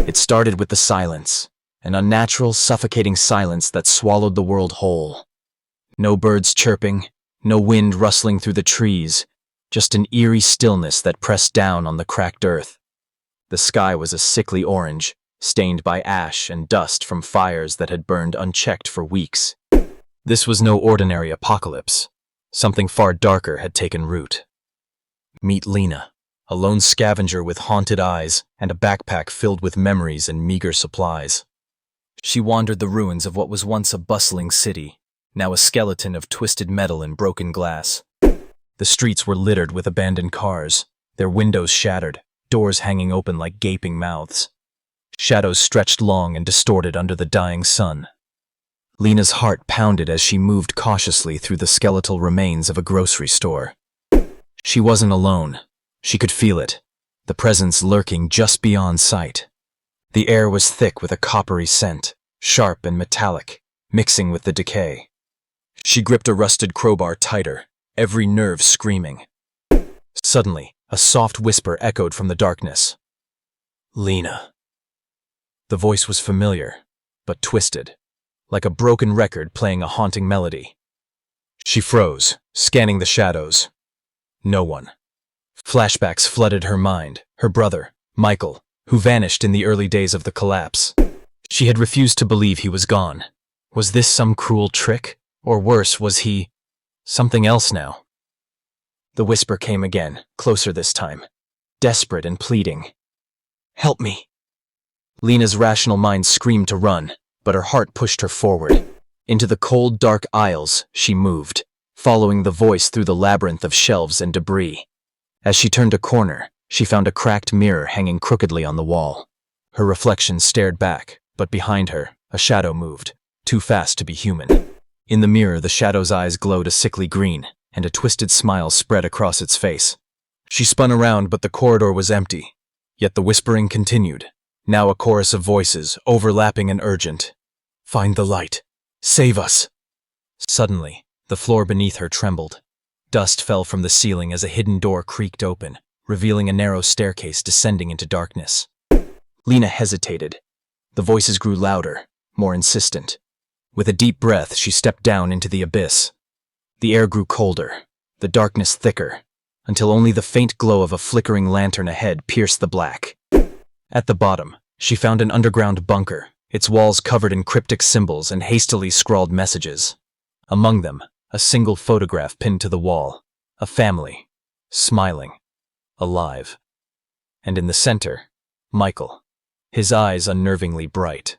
It started with the silence, an unnatural, suffocating silence that swallowed the world whole. No birds chirping, no wind rustling through the trees, just an eerie stillness that pressed down on the cracked earth. The sky was a sickly orange, stained by ash and dust from fires that had burned unchecked for weeks. This was no ordinary apocalypse. Something far darker had taken root. Meet Lena, a lone scavenger with haunted eyes and a backpack filled with memories and meager supplies. She wandered the ruins of what was once a bustling city, now a skeleton of twisted metal and broken glass. The streets were littered with abandoned cars, their windows shattered, doors hanging open like gaping mouths. Shadows stretched long and distorted under the dying sun. Lena's heart pounded as she moved cautiously through the skeletal remains of a grocery store. She wasn't alone. She could feel it, the presence lurking just beyond sight. The air was thick with a coppery scent, sharp and metallic, mixing with the decay. She gripped a rusted crowbar tighter, every nerve screaming. Suddenly, a soft whisper echoed from the darkness. "Lena." The voice was familiar, but twisted, like a broken record playing a haunting melody. She froze, scanning the shadows. No one. Flashbacks flooded her mind, her brother, Michael, who vanished in the early days of the collapse. She had refused to believe he was gone. Was this some cruel trick? Or worse, was he something else now? The whisper came again, closer this time, desperate and pleading. "Help me." Lena's rational mind screamed to run, but her heart pushed her forward. Into the cold, dark aisles she moved, following the voice through the labyrinth of shelves and debris. As she turned a corner, she found a cracked mirror hanging crookedly on the wall. Her reflection stared back, but behind her, a shadow moved, too fast to be human. In the mirror, the shadow's eyes glowed a sickly green, and a twisted smile spread across its face. She spun around, but the corridor was empty. Yet the whispering continued, now a chorus of voices, overlapping and urgent. "Find the light. Save us." Suddenly, the floor beneath her trembled. Dust fell from the ceiling as a hidden door creaked open, revealing a narrow staircase descending into darkness. Lena hesitated. The voices grew louder, more insistent. With a deep breath, she stepped down into the abyss. The air grew colder, the darkness thicker, until only the faint glow of a flickering lantern ahead pierced the black. At the bottom, she found an underground bunker, its walls covered in cryptic symbols and hastily scrawled messages. Among them, a single photograph pinned to the wall, a family, smiling, alive. And in the center, Michael, his eyes unnervingly bright.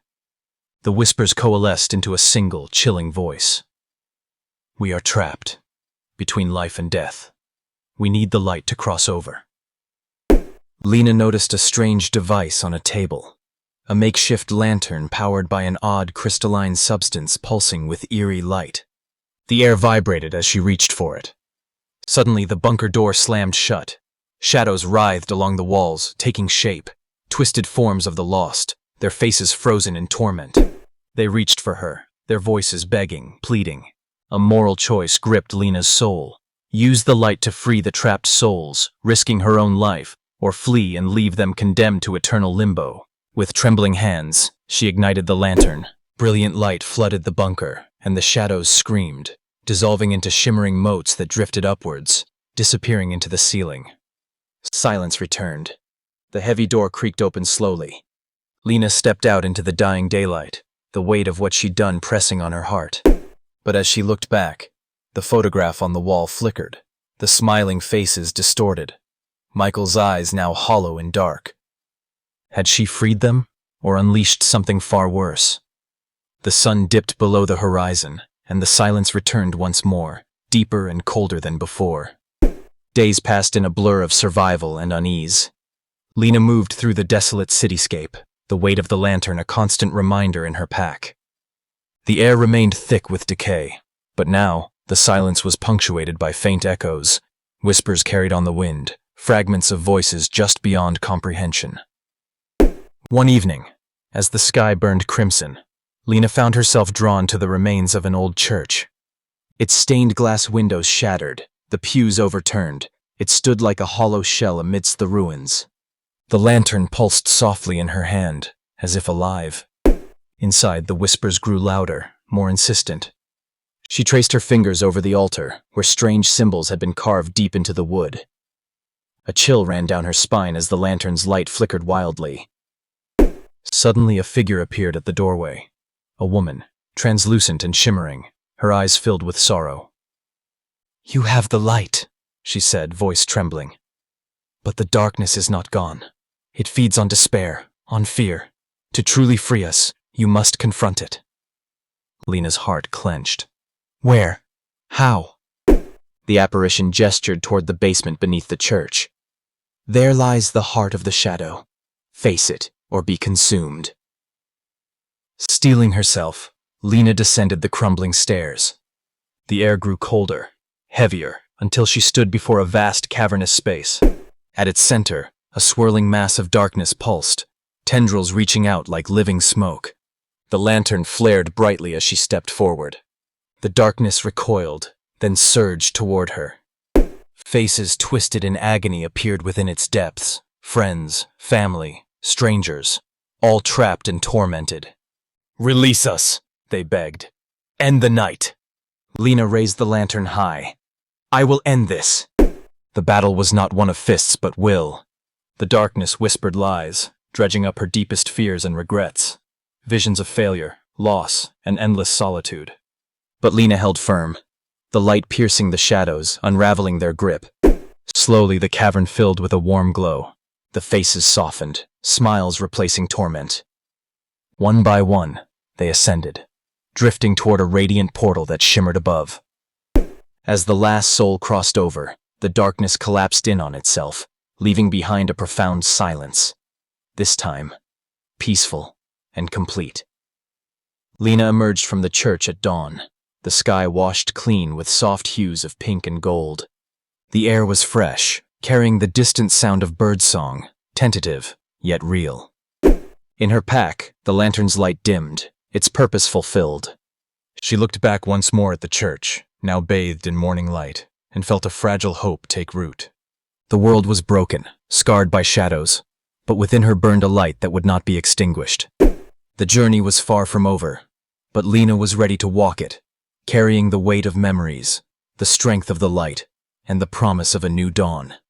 The whispers coalesced into a single, chilling voice. "We are trapped, between life and death. We need the light to cross over." Lena noticed a strange device on a table, a makeshift lantern powered by an odd crystalline substance pulsing with eerie light. The air vibrated as she reached for it. Suddenly, the bunker door slammed shut. Shadows writhed along the walls, taking shape, twisted forms of the lost, their faces frozen in torment. They reached for her, their voices begging, pleading. A moral choice gripped Lena's soul. Use the light to free the trapped souls, risking her own life, or flee and leave them condemned to eternal limbo. With trembling hands, she ignited the lantern. Brilliant light flooded the bunker, and the shadows screamed, dissolving into shimmering motes that drifted upwards, disappearing into the ceiling. Silence returned. The heavy door creaked open slowly. Lena stepped out into the dying daylight, the weight of what she'd done pressing on her heart. But as she looked back, the photograph on the wall flickered, the smiling faces distorted, Michael's eyes now hollow and dark. Had she freed them, or unleashed something far worse? The sun dipped below the horizon, and the silence returned once more, deeper and colder than before. Days passed in a blur of survival and unease. Lena moved through the desolate cityscape, the weight of the lantern a constant reminder in her pack. The air remained thick with decay, but now the silence was punctuated by faint echoes, whispers carried on the wind, fragments of voices just beyond comprehension. One evening, as the sky burned crimson, Lena found herself drawn to the remains of an old church. Its stained glass windows shattered, the pews overturned. It stood like a hollow shell amidst the ruins. The lantern pulsed softly in her hand, as if alive. Inside, the whispers grew louder, more insistent. She traced her fingers over the altar, where strange symbols had been carved deep into the wood. A chill ran down her spine as the lantern's light flickered wildly. Suddenly, a figure appeared at the doorway. A woman, translucent and shimmering, her eyes filled with sorrow. "You have the light," she said, voice trembling. "But the darkness is not gone. It feeds on despair, on fear. To truly free us, you must confront it." Lena's heart clenched. "Where? How?" The apparition gestured toward the basement beneath the church. "There lies the heart of the shadow. Face it, or be consumed." Steeling herself, Lena descended the crumbling stairs. The air grew colder, heavier, until she stood before a vast cavernous space. At its center, a swirling mass of darkness pulsed, tendrils reaching out like living smoke. The lantern flared brightly as she stepped forward. The darkness recoiled, then surged toward her. Faces twisted in agony appeared within its depths. Friends, family, strangers, all trapped and tormented. "Release us," they begged. "End the night." Lena raised the lantern high. "I will end this." The battle was not one of fists but will. The darkness whispered lies, dredging up her deepest fears and regrets. Visions of failure, loss, and endless solitude. But Lena held firm, the light piercing the shadows, unraveling their grip. Slowly the cavern filled with a warm glow. The faces softened, smiles replacing torment. One by one, they ascended, drifting toward a radiant portal that shimmered above. As the last soul crossed over, the darkness collapsed in on itself, leaving behind a profound silence. This time, peaceful and complete. Lena emerged from the church at dawn, the sky washed clean with soft hues of pink and gold. The air was fresh, carrying the distant sound of birdsong, tentative, yet real. In her pack, the lantern's light dimmed, its purpose fulfilled. She looked back once more at the church, now bathed in morning light, and felt a fragile hope take root. The world was broken, scarred by shadows, but within her burned a light that would not be extinguished. The journey was far from over, but Lena was ready to walk it, carrying the weight of memories, the strength of the light, and the promise of a new dawn.